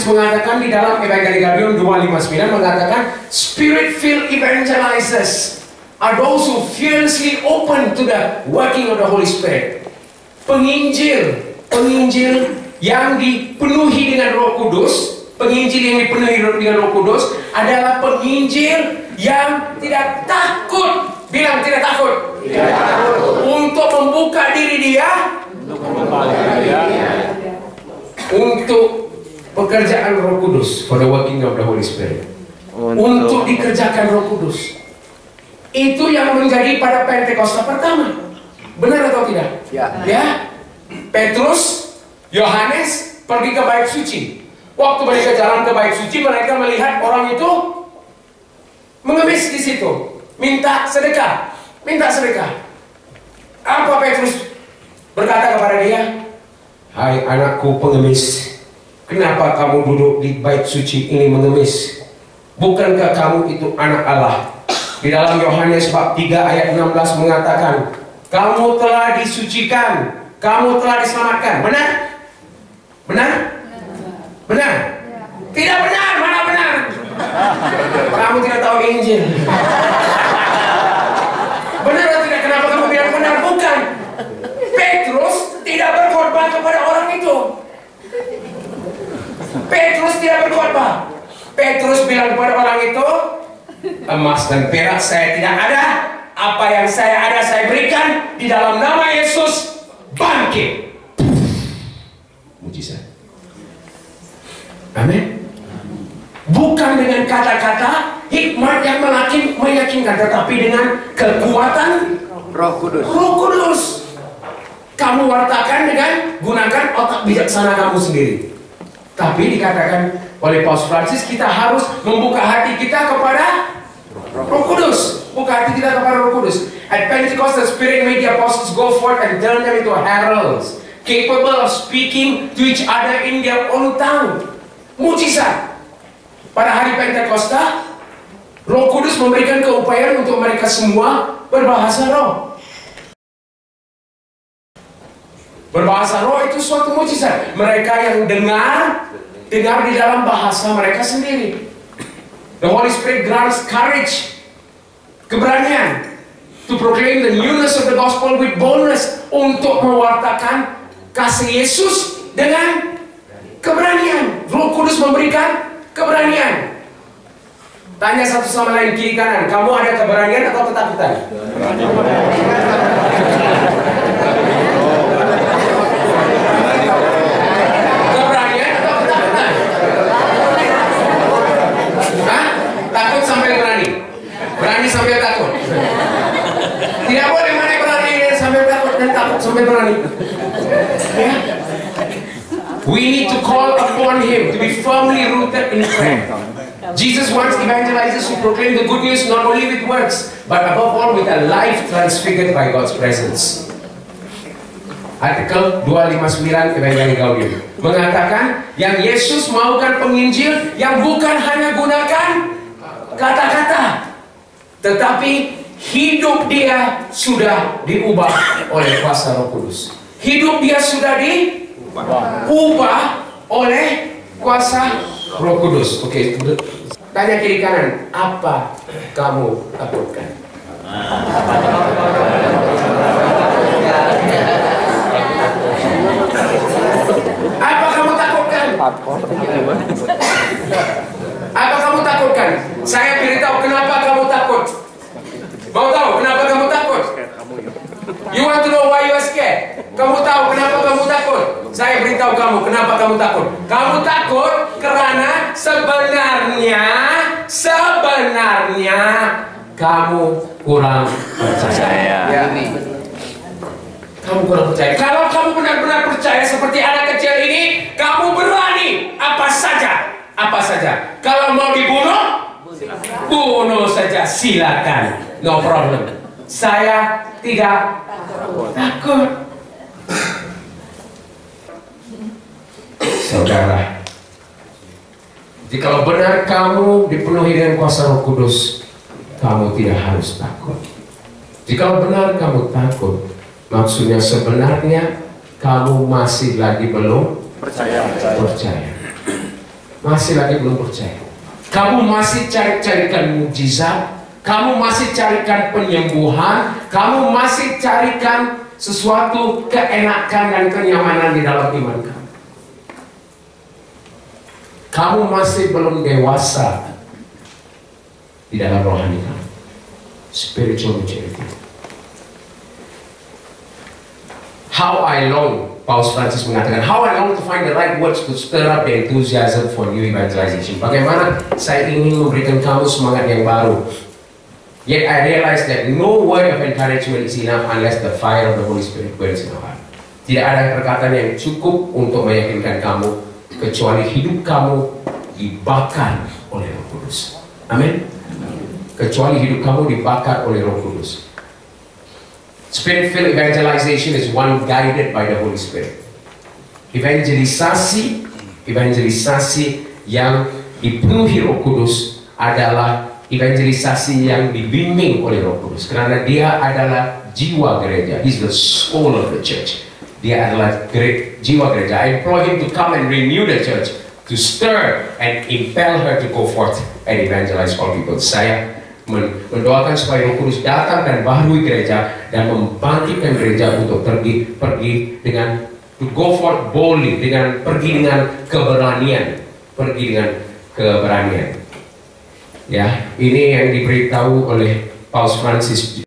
mengatakan di dalam Evangelium 2:59 mengatakan Spirit-filled evangelizers are those who fearlessly open to the working of the Holy Spirit. Penginjil yang dipenuhi dengan Roh Kudus, penginjil yang dipenuhi dengan Roh Kudus adalah penginjil yang tidak takut. Bilang tidak takut. Tidak takut. Untuk membuka diri dia, untuk pekerjaan Roh Kudus, for the working of the Holy Spirit. Untuk dikerjakan Roh Kudus. Itu yang menjadi pada Pentakosta pertama. Benar atau tidak? Ya. Petrus, Yohanes pergi ke bait suci. Waktu mereka jalan ke bait suci, mereka melihat orang itu mengemis di situ. Minta sedekah. Apa Petrus berkata kepada dia? Hai anakku pengemis, kenapa kamu duduk di bait suci ini mengemis? Bukankah kamu itu anak Allah? Di dalam Yohanes bab 3 ayat 16 mengatakan, kamu telah disucikan, kamu telah diselamatkan. Benar? Benar? Benar? Tidak benar, mana benar? Kamu tidak tahu Injil. Benar atau tidak? Kenapa kamu bilang benar? Bukan. Petrus tidak berkhotbah kepada orang itu. Petrus tidak berkhotbah. Petrus bilang kepada orang itu, emas dan perak saya tidak ada. Apa yang saya ada saya berikan. Di dalam nama Yesus bangkit. Mujizat. Amin. Bukan dengan kata-kata hikmat yang meyakinkan, tetapi dengan kekuatan Roh Kudus. Kamu wartakan dengan gunakan otak bijaksana kamu sendiri. Tapi dikatakan oleh Paus Francis, kita harus membuka hati kita kepada Roh Kudus. Buka hati kita kepada Roh Kudus. At Pentecost, the Spirit made the apostles go forth and turn them into heralds, capable of speaking to each other in their own tongue. Mujizat. Pada hari Pentakosta, Roh Kudus memberikan keupayaan untuk mereka semua berbahasa roh. Berbahasa roh itu suatu mujizat. Mereka yang dengar di dalam bahasa mereka sendiri. The Holy Spirit grants courage, keberanian, to proclaim the newness of the gospel with boldness, untuk mewartakan kasih Yesus dengan keberanian. Roh Kudus memberikan keberanian. Tanya satu sama lain, kiri kanan, kamu ada keberanian atau ketakutan? Keberanian atau ketakutan? Hah? Takut sampai berani? Berani sampai takut? Tidak boleh mana berani sampai takut dan takut sampai berani. Ya? We need to call upon Him to be firmly rooted in prayer. Jesus wants evangelizers who proclaim the good news not only with words, but above all with a life transfigured by God's presence. Artikel 259 Evangelium Gaudium mengatakan yang Yesus maukan penginjil yang bukan hanya gunakan kata-kata, tetapi hidup dia sudah diubah oleh kuasa Roh Kudus. Hidup dia sudah diubah oleh kuasa Roh Kudus. Oke, tanya kiri kanan, apa kamu takutkan? Apa kamu takutkan? Apa kamu takutkan? Saya beritahu kenapa kamu takut. Mau tahu kenapa kamu takut? You want to know why you are scared? Kamu tahu kenapa kamu takut? Saya beritahu kamu kenapa kamu takut. Kamu takut karena sebenarnya kamu kurang percaya. Kamu kurang percaya. Kalau kamu benar-benar percaya seperti anak kecil ini, kamu berani apa saja. Kalau mau dibunuh, bunuh saja, silakan, no problem. Saya tidak takut. Saudara, jika benar kamu dipenuhi dengan kuasa Roh Kudus, kamu tidak harus takut. Jika benar kamu takut, maksudnya sebenarnya kamu masih lagi belum percaya. masih lagi belum percaya. Kamu masih cari-carikan mujizat, kamu masih carikan penyembuhan, kamu masih carikan sesuatu keenakan dan kenyamanan di dalam iman kamu. Kamu masih belum dewasa di dalam rohani kamu. Spiritual maturity. How I long, Paus Francis mengatakan, how I long to find the right words to stir up the enthusiasm for new evangelization. Bagaimana saya ingin memberikan kamu semangat yang baru. Yet I realize that no word of encouragement is enough unless the fire of the Holy Spirit burns in our heart. Tidak ada perkataan yang cukup untuk meyakinkan kamu, kecuali hidup kamu dibakar oleh Roh Kudus. Amin. Kecuali hidup kamu dibakar oleh Roh Kudus. Spirit-filled evangelization is one guided by the Holy Spirit. Evangelisasi yang dipenuhi Roh Kudus adalah evangelisasi yang dibimbing oleh Roh Kudus, karena dia adalah jiwa gereja. He's the soul of the church. Dia adalah jiwa gereja. I implore him to come and renew the church, to stir and impel her to go forth and evangelize all people. Saya mendoakan supaya Roh Kudus datang dan baharui gereja dan membangkitkan gereja untuk pergi dengan to go forth boldly, pergi dengan keberanian. Ya, ini yang diberitahu oleh Paus Francis